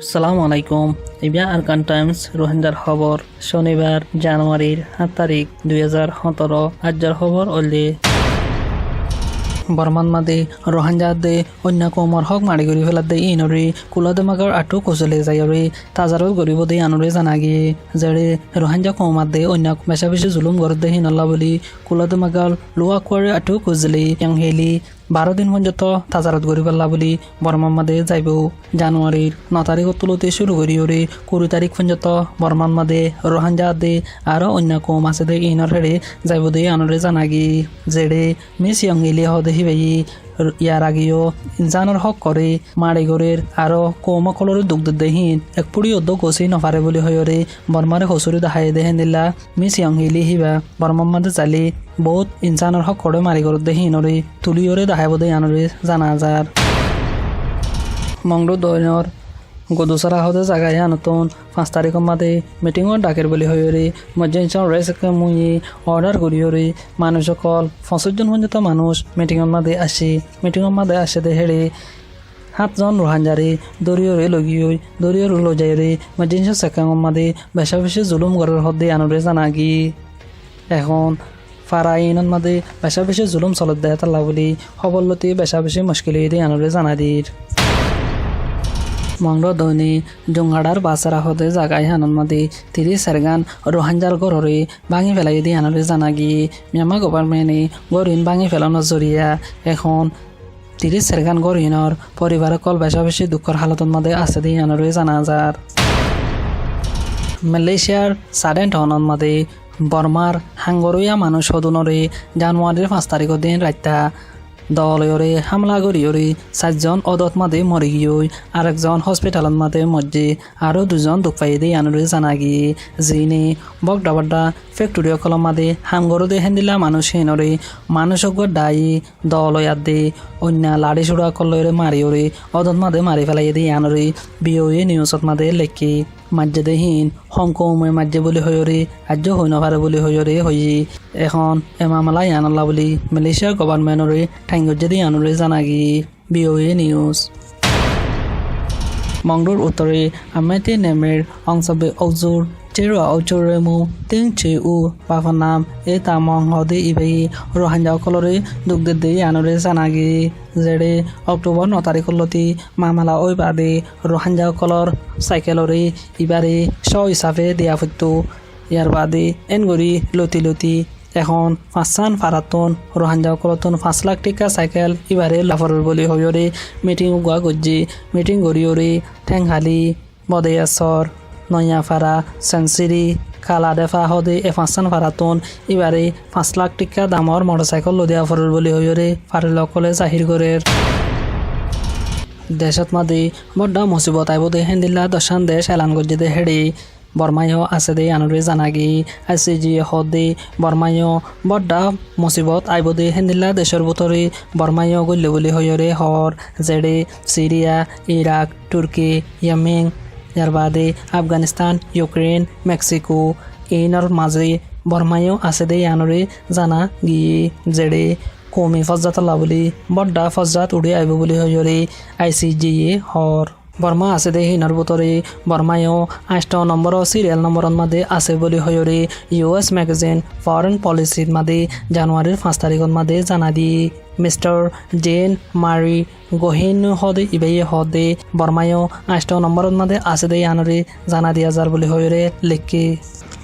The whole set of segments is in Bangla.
আসসালামু আলাইকুম। ইবিয়া আরকান টাইমস রোহিঙ্গার খবর শনিবার জানুয়ারির 7 তারিখ 2017 আজর খবর ওলি বর্মান মাদে রোহিঙ্গা দে অন্য কোমর হক মারি গরি ফেলাত দে ইনরি কুলাদমাগর আটু কুচলে যায়রে তাজারত গরিব দে আনরে জানাগি জেরে রোহিঙ্গা কোমাত দে অন্য বেশা বেশি জুলুম গরদ দে হিনল্লা বলি কুলাদমাগল লুয়া কোয়ারে আটু কুজলি ইয়াং হেলি 12 দিন পর্যন্ত তাজারত গরি ফেললা বলি বর্মান মাদে যাইব জানুয়ারির 9 তারিখ তুলতে শুরু করি ওরে 20 তারিখ পর্যন্ত বর্মান মাদে রোহিঙ্গা দে আর অন্য কোম আছে দে ইনর হেড়ে যাইব দে আনরে জানাগি জেরে মিস ইয়াং হেলি হদে হিবাই ইয়ার আগেও ইনসানের হক করে মাড়ি গরের আরো কৌমকলরে দুগ্ধ দেহীন এক পুড়ি অদ্দ গছি নফারে বলি হয়রে বর্মারে হসুরি দেখাই দেহেন দিলা মিস ইয়ং হিলি হিবা বর্মার মাঝে চালি বহুত ইনসানের হক করে মারি গর দেহীন ওরে তুলিওরে দেখাইব দে আনরে জানা যার মংডু দৈনর গদুসরা হতে জায়গায় নতুন 5 তারিখের মাঝে মিটিংও ডাকের বলি হয়রে মজ্জেনসন রেসকে মুই অর্ডার করি হরে মানুষ সকল 65 জন পর্যন্ত মানুষ মিটিংয়ের মাঝে আসে মিটিংয়ের মাঝে আসে দে হেড়ে 7 জন রোহাঞ্জারে দরিয়রে লগিয়ে দরিয়র লো যাইরে মজ্জেনসন সেকাঙ্গের মাঝে বেশা বেশি জুলুম করার হদে আনরে জানাগি এখন ফারাইনের মাঝে বেশা বেশি জুলুম চলত দেয় তাল্লা বলি খবরলতি বেশা বেশি মুশকিল দিয়ে আনরে জানা দির মংড দৈনি জুংহাড়ার বাসারা হতে জাগায় হানন মাদি 30 সেরগান রোহাঞ্জার গড়রে ভাঙি ফেলাই দিয়ে আনরে জানাগি মিয়ামা গভর্নমেন্টে গরিন ভাঙি ফেলানোর জরিয়া এখন 30 সেরগান গরিনর পরিবারের কল বেশা বেশি দুঃখর হালতর মধ্যে আছে দিয়ে আনরে জানা যার মালয়েশিয়ার সাডেন টাউনের মধ্যে বর্মার হাঙ্গরইয়া মানুষ সদনরে জানুয়ারির 5 তারিখের দিন রাত্তা দলরে হামলা করিয়রে 4 জন অদত মাদে মরি গিয়ে আরেকজন হসপিটালত মাদে মজ্জে আরও 2 জন দুঃখ পাই দিয়ে আনরে জানাগি যিনি বগডা বড্ডা ফ্যাক্টরিও কলম মাদে হামগর দে হেন্দিলা মানুষ হেনরে মানুষক দায়ী দলয়াত দে অন্য লাড়ি চূড়া কলরে মারিয়রে অদত মাদে মারি ফেলাই দিয়ে আনরে বিওয়ে নিউজত মাদে লেখি মাজ্জে দেহীন হংকমে মাজ্জে বলি হয়রে আজ্য হই নভারে বলি হয়রে হই এখন এমামালা ইয়ানল্লা বলি মালয়েশিয়ার গভর্নমেন্টরে ঠাইঙ্গজ্জে দিয়ে আনরে জানাগি বিওয়ে নিউজ মংডুর উত্তরে আমেতে নেমের অংশবে অজুর চেরুয়া অচুরেমু তিং চে উ বাফার নাম এ তামং হদে ইবাই রোহাঞ্জা কলরে দুগ্ধ দিয়ে আনরে জানাগি জেড়ে অক্টোবর 9 তারিখ লতি মামালা ওই বাদে রোহাঞ্জা কলর সাইকেলরে ইবারে শ হিসাবে দেয়া ফুটতো ইয়ার বাদে এনগরি লতি লতি এখন 5 ফারাতন রোহাঞ্জা কলতন 5 লাখ টাকা সাইকেল ইবারে লাফারর বলি হয়রে মিটিং গুয়া গজ্জি মিটিং গরিয়রে ঠেংহালি বদেয়াসর নয়াফারা সেন্সিরি কালা দেফা হদে 5 ফারাতন ইবারে 5 লাখ টাকা দামর মোটরসাইকেল লদিয়া ফরর বলি হয়রে ফারিল কলে জাহির করের দেশত মাদে বড্ডা মুসিবত আইব দে হেন্দিল্লা দশান দেশ এলান গজ্জে দে হেড়ে বর্মায়ও আছে দে আনরে জানাগি আইসিজি হদে বর্মায়ও বড্ডা মুসিবত আইব দে হেন্দিল্লা দেশের ভিতরে বর্মায়ও গল্লে বলি হয়রে হর জেডে সিরিয়া ইরাক তুর্কি ইয়েমেন ইয়ার বাদে আফগানিস্তান ইউক্রেন মেক্সিকো এইনর মাঝে বর্মায়ও আছে দে আনরে জানা গিয়ে জেডে কমি ফজ্জাতলা বলি বড্ডা ফজ্জাত উড়ে আইব বলি হয়রে আইসিজি হর বর্মা আছে দে হিনর ভিতরে বর্মায়ও 8 নম্বর সিরিয়াল নম্বরের মাঝে আছে বলি হয়রে ইউএস ম্যাগাজিন ফরেন পলিসির মাঝে জানুয়ারির 5 তারিখের মাঝে জানা দি মিস্টার জেন মারি গহিন হদে ইবাই হদে বর্মায়ও 8 নম্বরের মাঝে আছে দে আনরে জানা দিয়া যার বলি হয়রে লেখি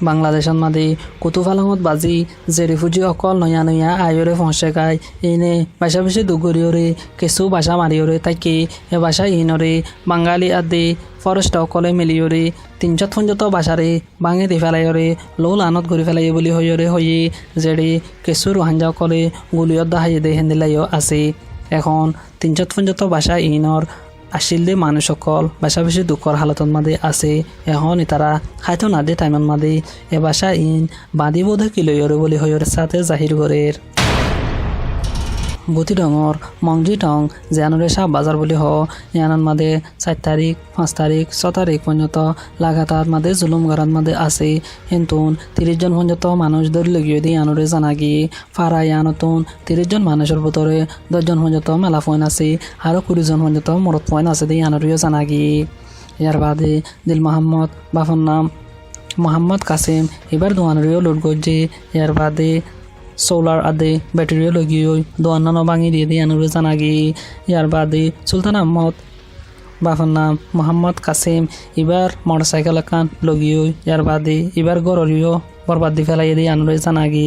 বাংলাদেশের মাঝে কুতুফালামত বাজি যে রিফিউজি অকল নয়া নয়া আয়রে ফসে গায় ইনে বাসা বেশি দুগরিয়রে কিছু বাসা মারিয়রে তাকে এ বাসা ইনরে বাঙালি আদি ফরেস্ট অকলে মিলিয়রে 350 বাসারে বাঙে দি ফেলাইরে লোল আনত ঘুরি ফেলাই বলি হইরে হই যেড়ে কিছু রোহাঞ্জা অকলে গুলিয়ত দাহাই দে হেন্দিলাইও আছে এখন 350 বাসা ইনর আসিল দে মানুষ সকল বাসা বেশি দুঃখর হালতর মাঝে আছে এখন তারা খাইতো না দে টাইমের মাঝে এ বাসা ইন বাঁধি বোধ কিলয়রে বলি হয়র সাথে জাহির করের বুতি ডঙর মংজি টং জানুয়ারি সাহ বাজার বলি হ ইয়ানোর মাঝে 4 তারিখ 5 তারিখ 6 তারিখ পর্যন্ত লাগাতার মাঝে জুলুম গরাত মাঝে আছে কিন্তু 30 জন পর্যন্ত মানুষ ধরে লগিয়ে দিয়ে আনরে জানাগি ফারা ইয়ানতুন 30 জন মানুষের ভিতরে 10 জন পর্যন্ত মেলা পয়েন্ট আছে আরও 20 জন পর্যন্ত মরত পয়েন্ট আছে দিয়ে আনরিও জানাগি ইয়ার বাদে দিল মাহমদ বাফর নাম মোহাম্মদ কাসিম এবার দোয়ানরিও লুট গজ্জে ইয়ার বাদে সোলার আদে ব্যাটারিও লগিয়ে দোয়ান্ন ভাঙি দিয়ে আনুরে জানাগি ইয়ার বাদে সুলতান আহমদ বাফর নাম মোহাম্মদ কাসিম এবার মোটরসাইকেল একান লগিয়ে ইয়ার বাদে এবার গররিও বরবাদ দি ফেলাই দিয়ে আনুরে জানাগি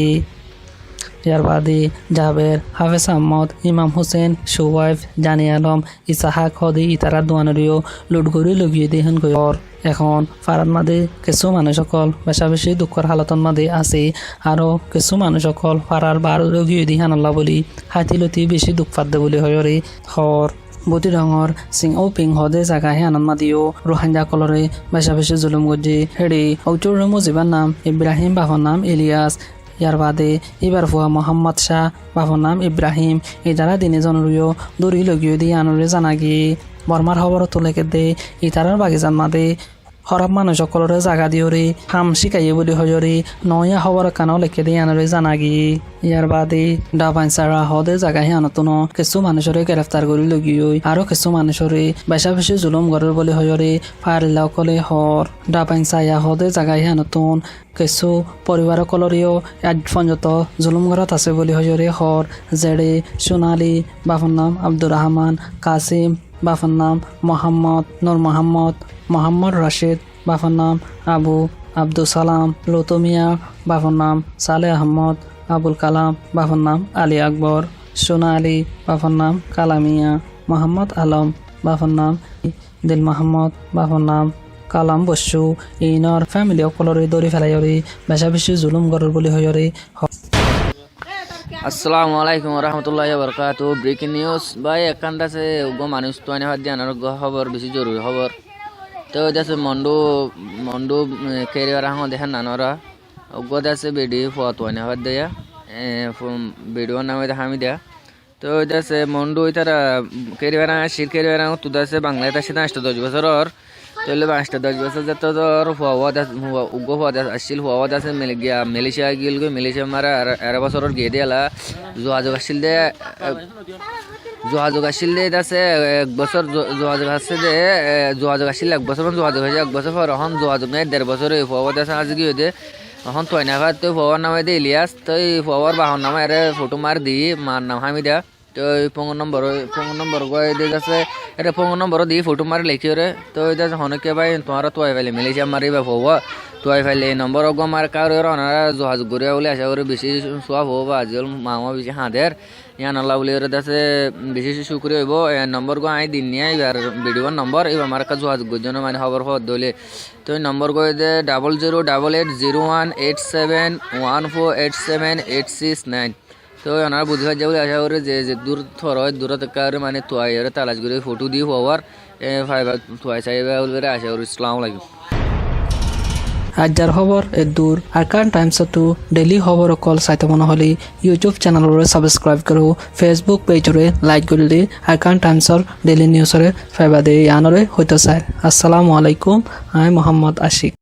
ইয়ার বাদে জাবের হাফেজ আহমদ ইমাম হোসেন শোয়াইফ জানি আলম ইসাহাক হদি ইতারা দোয়ানরিও লুট গড়ি লগিয়ে দিয়ে হেন গর এখন ফারাত মাদে কিছু মানুষসকল বেশা বেশি দুঃখর হালতন মাদে আছে আরও কিছু মানুষসকল ফারার বার লগিয়ে দিয়ে হানাল্লা বলি হাতিলতি বেশি দুঃখ পাদ্দে বলি হয়রে হর বতি রঙর সিং ও পিং হদে জাগাহে আনন্দ মাদিও রোহাঙ্গা কলরে বেশা বেশি জুলুম গজ্জি হেড়ি ঔচুর মুজিবার নাম ইব্রাহিম বাহর নাম ইলিয়াস ইয়ার বাদে এবার ফুয়া মোহাম্মদ শাহ বাবার নাম ইব্রাহিম এই দ্বারা দিনে জনরীয় দড়ি লগিয়ে দিয়ে আনরে জানাগি বর্মার খবর তোলেকে দে ইতারার বাগিচান মাদে খরাব মানুষ সকলরে জাগা দিওরে হাম শিকাইয়ে বলি হজরে নয়া খবর কানও লেখে দিয়ে আনরে জানাগি ইয়ার বাদে ডাবাইসারা হদে জাগাহি আনতন কিছু মানুষরে গ্রেফতার করে লগিয়ে আরো কিছু মানুষরে বেশা বেশি জুলুম গরের বলি হজরে ফায়ারিল্লা কলে হর ডাবাইসায়া হদে জাগাহি আনতন কিছু পরিবার কলরিও আজ পর্যন্ত জুলুম ঘরত আছে বলি হজরে হর জেডে সোনালি বাফর নাম আব্দুর রহমান কাসিম বাফর নাম মোহাম্মদ নূর মোহাম্মদ মোহাম্মদ রশিদ বাফর নাম আবু আব্দুল সালাম লুতুমিয়া বাফর নাম সালে আহমদ আবুল কালাম বাফর নাম আলী আকবর সোনা আলী বাফর নাম কালামিয়া মোহাম্মদ আলম বাফর নাম দিল মাহমদ বাফর নাম কালাম বসু ইনর ফ্যামিলি অকলরে দৌড়ি ফেলাইরে বেশা বেশি জুলুম গরর বলি হয়রে আসসালামু আলাইকুম রহমতুল্লাহ বরকাত ব্রেকিং নিউজ ভাই একান্ত আছে মানুষ তো আনে হাত দিয়ে খবর বেশি জরুরি খবর তো আছে মন্ডু কেরিয়ার আহ দেখেন নানরা অজ্ঞতা আছে বেডি ফত আনে হাত দেয়া বেডিও নামে দেখা আমি দেয়া তো আছে মন্ডু তারা কেরিয়ার শির কেরিয়ার তুদা আছে বাংলায় আছে 10 বছরের তাহলে 10 বছর যত তোর উগ্র হওয়া আসছিল হওয়া আছে মালয়েশিয়া গিল গই মালয়েশিয়া মারা 11 বছরের গিয়ে দিলা যোগাযোগ আসছিল দে আছে 1 বছর যোগাযোগ আসছে দে যোগাযোগ আসছিল 1 বছর যোগাযোগ হয়েছে 1 বছর পর এখন যোগাযোগ নেই 1.5 বছরে হওয়া আছে আজ গিয়ে দে এখন তো না তো হওয়ার নামে দে ইলিয়াস তো হওয়ার বাহন নামে এর ফটো মার দি মার নাম হামিদা তো 15 নম্বর গয় দে আছে এটা 15 নম্বর দিয়ে ফটো মারি লেখি রে তো এটা হনকে ভাই তোমার তো আইলে মালয়েশিয়া মারিবা হওয়া তো আইলে নম্বর অগ মার কার ওনারা জহাজ ঘুরে বলে আশা করে বেশি সব হবো আজল মামা বেশি হাঁদের ইয়ান আল্লাহ বলে ওরা আছে বেশি শুক্রিয়া হইব নম্বর গো আই দিন নিয়ে এবার ভিডিওর নম্বর এবার আমার কাছে জহাজ গুজন মানে খবর হওয়ার দলে তো নম্বর গো দে 00880148787869 তো ওনারা বুঝতে পারছে বলে আশা করে যে দূর থর হয় দূর থেকে মানে তোয়াই তালাশ করে ফটো দিয়ে হওয়ার ফাইবার তোয়াই চাইবে বলে আশা করি আসসালামু আলাইকুম আজ্জার খবর দূর আরকান টাইমস টু ডেইলি খবর অকল চাইতে মনে হলে ইউটিউব চ্যানেলরে সাবস্ক্রাইব করো ফেসবুক পেজরে লাইক করে দি আরকান টাইমসর ডেইলি নিউজরে ফাইবা দে আনরে হইতো চাই আসসালামু আলাইকুম আই মোহাম্মদ আশিক।